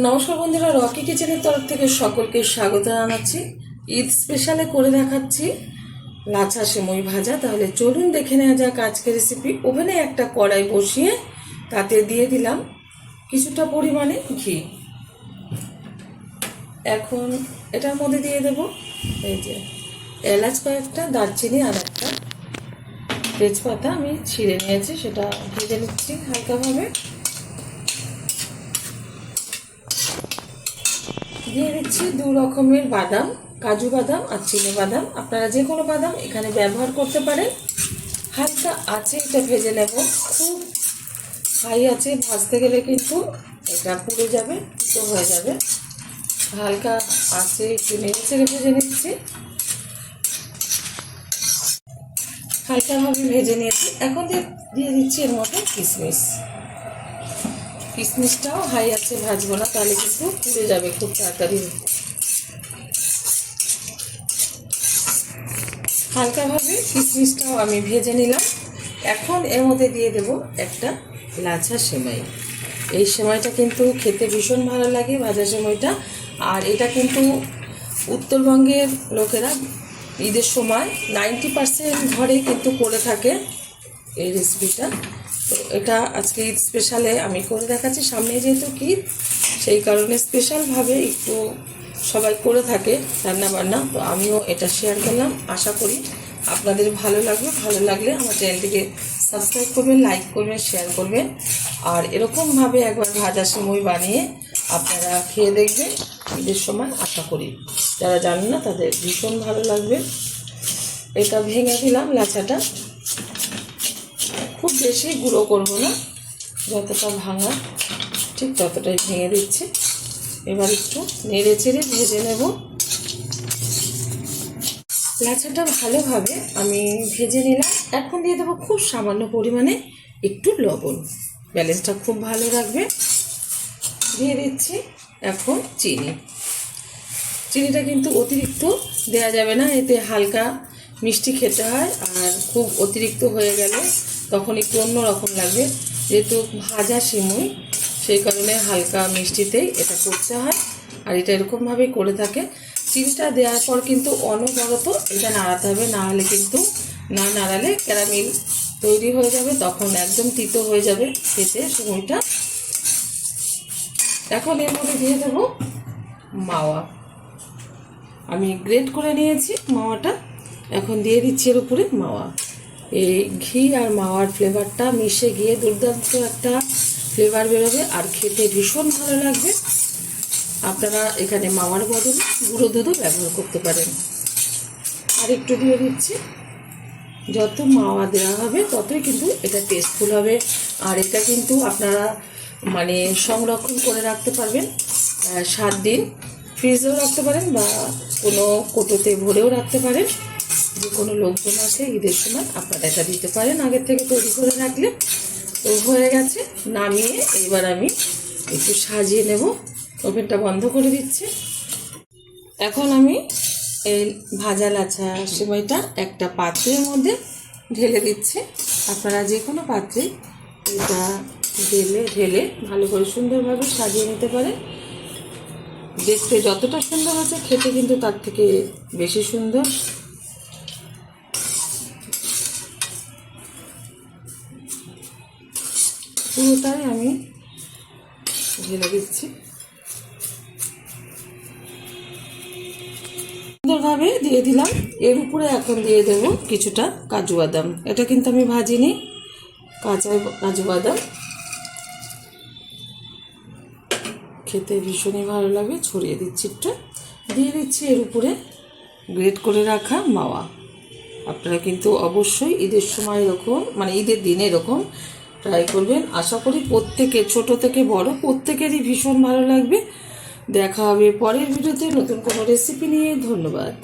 নমস্কার বন্ধুরা, রকি কিচেনের তরফ থেকে সকলকে স্বাগত জানাচ্ছি। ঈদ স্পেশালে করে দেখাচ্ছি লাচা সেমই ভাজা। তাহলে চলুন দেখে নেওয়া যাক আজকের রেসিপি। ওভেনে একটা কড়াই বসিয়ে তাতে দিয়ে দিলাম কিছুটা পরিমাণে ঘি। এখন এটার মধ্যে দিয়ে দেব এই যে এলাচ কয়েকটা, দারচিনি আর একটা তেজপাতা আমি ছিঁড়ে নিয়েছি, সেটা ভেজে নিচ্ছি হালকাভাবে। দিয়ে দিচ্ছি 2 রকমের বাদাম, কাজু বাদাম আর চিনে বাদাম। আপনারা যে কোনো বাদাম এখানে ব্যবহার করতে পারেন। হালকা আছে এটা ভেজে নেব, খুব হাই আছে ভাজতে গেলে কিন্তু এটা পুড়ে যাবে, তো হয়ে যাবে। হালকা আছে একটু নেড়ে চেড়ে ভেজে নিচ্ছি, হালকাভাবে ভেজে নিয়েছি। এখন দিয়ে দিচ্ছি এর মধ্যে কিশমিশ। কিশমিশটাও হাই আছে ভাজবো না, তাহলে কিন্তু পুড়ে যাবে খুব তাড়াতাড়ি। হালকাভাবে কিশমিশটাও আমি ভেজে নিলাম। এখন এর মধ্যে দিয়ে দেব একটা লাচা সেমাই। এই সেমাইটা কিন্তু খেতে ভীষণ ভালো লাগে, ভাজা সেমাইটা। আর এটা কিন্তু উত্তরবঙ্গের লোকেরা ঈদের সময় 90% ঘরে কিন্তু করে থাকে এই রেসিপিটা। তো এটা আজকে ঈদ স্পেশালে আমি করে দেখাচ্ছি। সামনে যেহেতু ঈদ, সেই কারণে স্পেশালভাবে একটু সবাই করে থাকে রান্নাবান্না। তো আমিও এটা শেয়ার করলাম, আশা করি আপনাদের ভালো লাগবে। ভালো লাগলে আমার চ্যানেলটিকে সাবস্ক্রাইব করবেন, লাইক করবেন, শেয়ার করবেন। আর এরকমভাবে একবার ভাজা সেমই বানিয়ে আপনারা খেয়ে দেখবেন ঈদের সময়। আশা করি যারা জানেন না তাদের ভীষণ ভালো লাগবে। এটা ভেঙে দিলাম লাচাটা, খুব বেশি গুঁড়ো করবো না, যতটা ভাঙা ঠিক ততটাই ভেঙে দিচ্ছি। এবার একটু নেড়ে চেড়ে ভেজে নেব। লাচাটা ভালোভাবে আমি ভেজে নিলাম। এখন দিয়ে দেবো খুব সামান্য পরিমাণে একটু লবণ, ব্যালেন্সটা খুব ভালো রাখবে। দিয়ে দিচ্ছি এখন চিনিটা কিন্তু অতিরিক্ত দেওয়া যাবে না, এতে হালকা মিষ্টি খেতে হয়। আর খুব অতিরিক্ত হয়ে গেলে তখন একটু অন্যরকম লাগবে। যেহেতু ভাজা সিমুই, সেই কারণে হালকা মিষ্টিতেই এটা করতে হয়। আর এটা এরকমভাবেই করে থাকে। চিনিটা দেওয়ার পর কিন্তু অনবরত এটা নাড়াতে হবে, না হলে কিন্তু না নাড়ালে ক্যারামেল তৈরি হয়ে যাবে, তখন একদম তিতো হয়ে যাবে খেতে সিমুইটা। এখন এর মধ্যে দিয়ে দেবো মাওয়া। আমি গ্রেট করে নিয়েছি মাওয়াটা, এখন দিয়ে দিচ্ছি এর উপরে মাওয়া। এই ঘি আর মাওয়ার ফ্লেভারটা মিশে গিয়ে দুর্দান্ত একটা ফ্লেভার বেরোবে আর খেতে ভীষণ ভালো লাগবে। আপনারা এখানে মাওয়ার বদলে গুঁড়ো দুধও ব্যবহার করতে পারেন। আর একটু দিয়ে দিচ্ছি, যত মাওয়া দেওয়া হবে ততই কিন্তু এটা টেস্টফুল হবে। আর এটা কিন্তু আপনারা মানে সংরক্ষণ করে রাখতে পারবেন 7 দিন, ফ্রিজেও রাখতে পারেন বা কোনো কোটোতে ভরেও রাখতে পারেন। যে কোনো লোকজন আছে ঈদের সময় আপনারা এটা দিতে পারেন আগের থেকে তৈরি করে রাখলে। তো হয়ে গেছে, নামিয়ে এবার আমি একটু সাজিয়ে নেব। ওভেনটা বন্ধ করে দিচ্ছি। এখন আমি এই ভাজা লাচা সেমাইটা একটা পাত্রের মধ্যে ঢেলে দিচ্ছি। আপনারা যে কোনো পাত্রে এটা ঢেলে ভালো করে সুন্দরভাবে সাজিয়ে নিতে পারেন। দেখতে যতটা সুন্দর হচ্ছে, খেতে কিন্তু তার থেকে বেশি সুন্দর। পুরোটাই আমি ঢেলে দিচ্ছি সুন্দরভাবে দিয়ে দিলাম। এর উপরে এখন দিয়ে দেব কিছুটা কাজু বাদাম। এটা কিন্তু আমি ভাজিনি, কাঁচা কাজু বাদাম খেতে ভীষণই ভালো লাগে। ছড়িয়ে দিচ্ছি একটু, দিয়ে দিচ্ছি এর উপরে গ্রেট করে রাখা মাওয়া। আপনারা কিন্তু অবশ্যই ঈদের সময় এরকম মানে ঈদের দিনে এরকম ট্রাই করবেন। আশা করি প্রত্যেকে ছোট থেকে বড় প্রত্যেকেরই ভীষণ ভালো লাগবে। দেখা হবে পরের ভিডিওতে নতুন কোনো রেসিপি নিয়ে। ধন্যবাদ।